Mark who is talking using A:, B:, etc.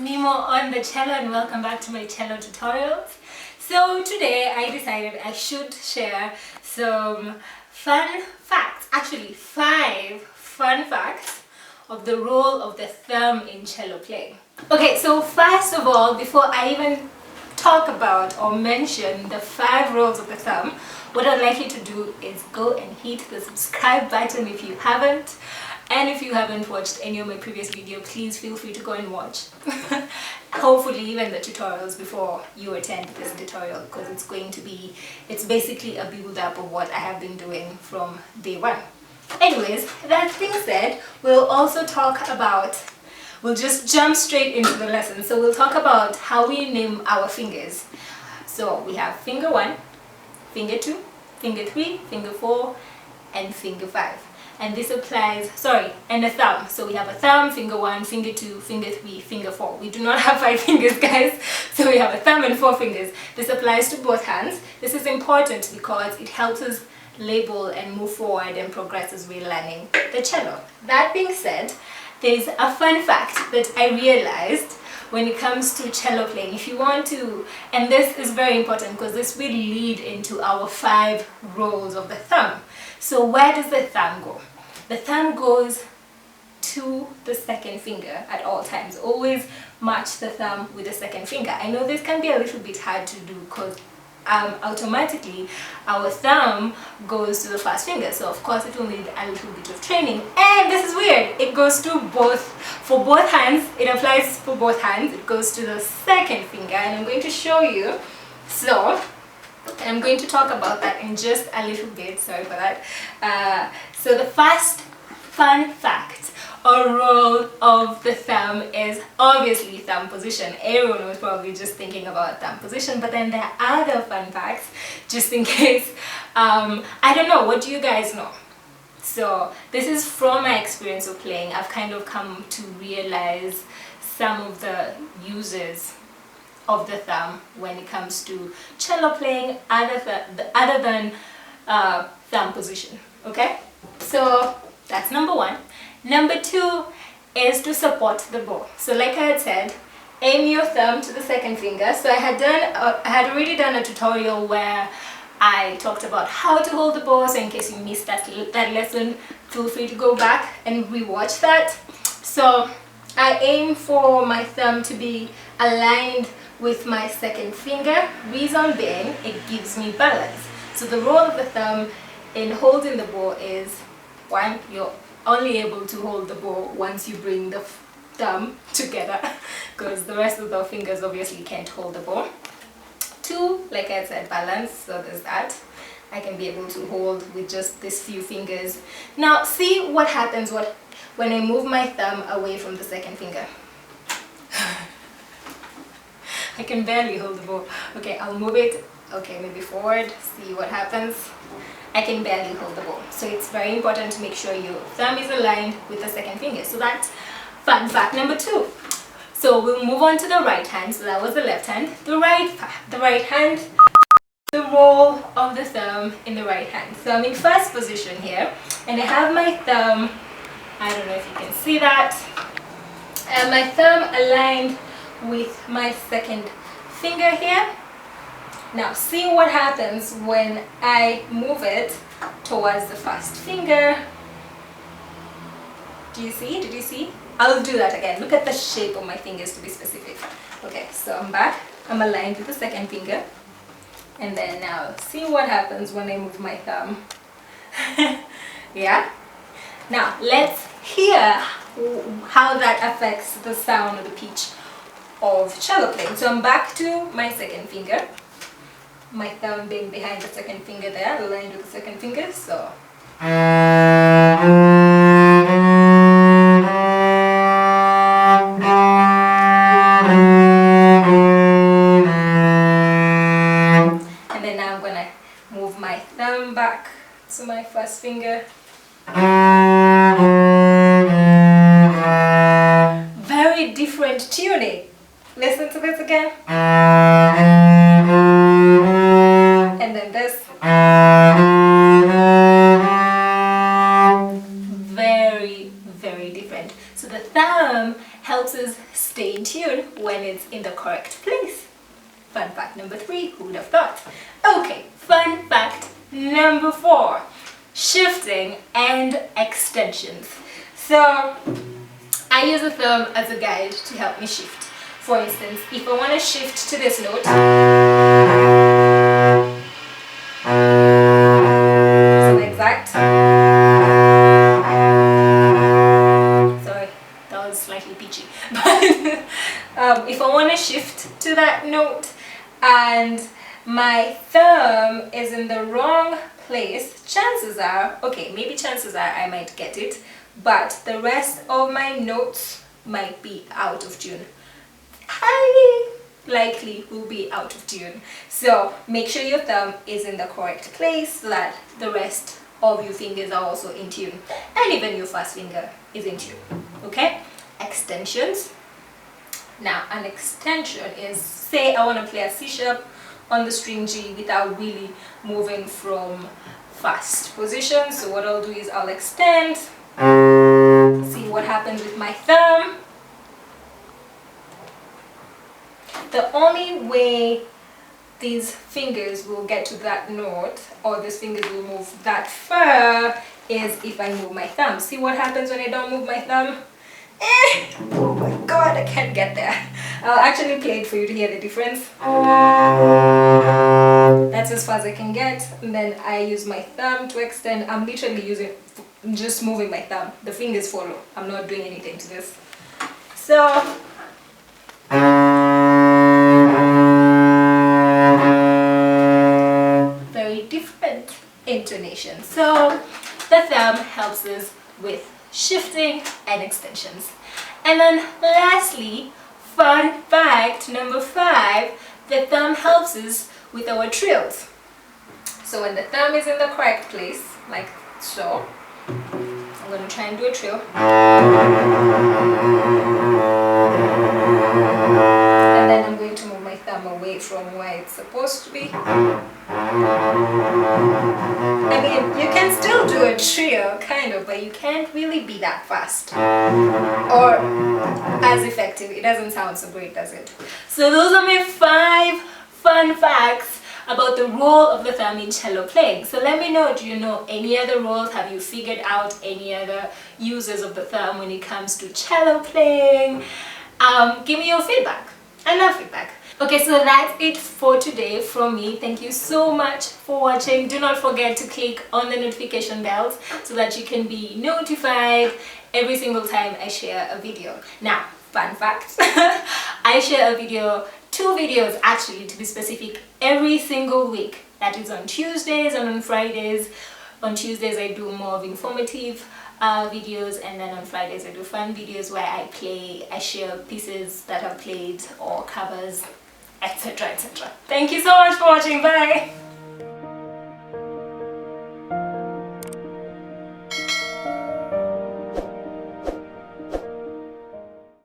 A: Mimo on the cello, and welcome back to my cello tutorials. So today I decided I should share some fun facts, actually 5 fun facts of the role of the thumb in cello playing. Okay, so first of all, before I even talk about or mention the 5 roles of the thumb, what I'd like you to do is go and hit the subscribe button if you haven't. And if you haven't watched any of my previous videos, please feel free to go and watch. Hopefully even the tutorials before you attend this tutorial, because it's basically a build up of what I have been doing from day one. Anyways, that being said, we'll just jump straight into the lesson. So we'll talk about how we name our fingers. So we have finger 1, finger 2, finger 3, finger 4, and finger 5. And this applies, and a thumb. So we have a thumb, finger 1, finger 2, finger 3, finger 4. We do not have 5 fingers, guys. So we have a thumb and 4 fingers. This applies to both hands. This is important because it helps us label and move forward and progress as we're learning the cello. That being said, there's a fun fact that I realized when it comes to cello playing. If you want to, and this is very important because this will lead into our 5 roles of the thumb. So where does the thumb go? The thumb goes to the second finger at all times. Always match the thumb with the second finger. I know this can be a little bit hard to do because automatically our thumb goes to the first finger. So of course it will need a little bit of training. And this is weird. It goes to both, for both hands. It applies for both hands. It goes to the second finger, and I'm going to show you. So I'm going to talk about that in just a little bit, sorry for that. So the first fun fact or role of the thumb is obviously thumb position. Everyone was probably just thinking about thumb position, but then there are other fun facts just in case. I don't know, what do you guys know? So this is from my experience of playing. I've kind of come to realize some of the uses of the thumb when it comes to cello playing other than thumb position. Okay, so that's number 1. Number 2 is to support the bow. So like I had said, aim your thumb to the second finger. So I had already done a tutorial where I talked about how to hold the bow. So in case you missed that lesson, feel free to go back and rewatch that. So I aim for my thumb to be aligned with my second finger. Reason being, it gives me balance. So the role of the thumb in holding the bow is, 1, you're only able to hold the bow once you bring the thumb together, because the rest of the fingers obviously can't hold the bow. 2, like I said, balance. So there's that. I can be able to hold with just these few fingers. Now see what happens when I move my thumb away from the second finger. I can barely hold the bow. Okay, I'll move it. Okay, maybe forward. See what happens. I can barely hold the bow. So it's very important to make sure your thumb is aligned with the second finger. So that's fun fact number 2. So we'll move on to the right hand. So that was the left hand. The right hand, the role of the thumb in the right hand. So I'm in first position here, and I have my thumb, I don't know if you can see that, and my thumb aligned with my second finger here. Now see what happens when I move it towards the first finger. Do you see? Did you see? I'll do that again. Look at the shape of my fingers to be specific. Okay, so I'm back. I'm aligned with the second finger. And then now see what happens when I move my thumb. Yeah? Now let's hear how that affects the sound or the pitch of cello playing. So I'm back to my second finger. My thumb being behind the second finger there, aligned with the second finger. So and then now I'm gonna move my thumb back to my first finger. Very different tuning. Listen to this again. And then this. Very, very different. So the thumb helps us stay in tune would have thought? Okay, fun fact number 4. Shifting and extensions. So I use a thumb as a guide to help me shift. For instance, if I want to shift to this note, so exact. Sorry, that was slightly peachy. But if I want to shift to that note and my thumb is in the wrong place, chances are, okay, maybe chances are I might get it, but the rest of my notes might be out of tune. Highly likely will be out of tune. So make sure your thumb is in the correct place so that the rest of your fingers are also in tune, and even your first finger is in tune. Okay, extensions. Now an extension is, say I want to play a C sharp on the string G without really moving from first position. So what I'll do is I'll extend, see what happens with my thumb. The only way these fingers will get to that note, or these fingers will move that far, is if I move my thumb. See what happens when I don't move my thumb? Oh my god, I can't get there. I'll actually play it for you to hear the difference. That's as far as I can get, and then I use my thumb to extend. I'm literally just moving my thumb. The fingers follow. I'm not doing anything to this. So different intonation. So the thumb helps us with shifting and extensions. And then lastly, fun fact number 5, the thumb helps us with our trills. So when the thumb is in the correct place, like so, I'm going to try and do a trill. And then I'm going to move my thumb away from where it's supposed to be. I mean, you can still do a trill, kind of, but you can't really be that fast or as effective. It doesn't sound so great, does it? So those are my 5 fun facts about the role of the thumb in cello playing. So let me know, do you know any other roles? Have you figured out any other uses of the thumb when it comes to cello playing? Give me your feedback. I love feedback. Okay, so that's it for today from me. Thank you so much for watching. Do not forget to click on the notification bells so that you can be notified every single time I share a video. Now, fun fact, I share a video, 2 videos actually to be specific, every single week. That is on Tuesdays and on Fridays. On Tuesdays I do more of informative videos, and then on Fridays I do fun videos where I share pieces that I've played or covers, etc, etc. Thank you so much for watching. Bye.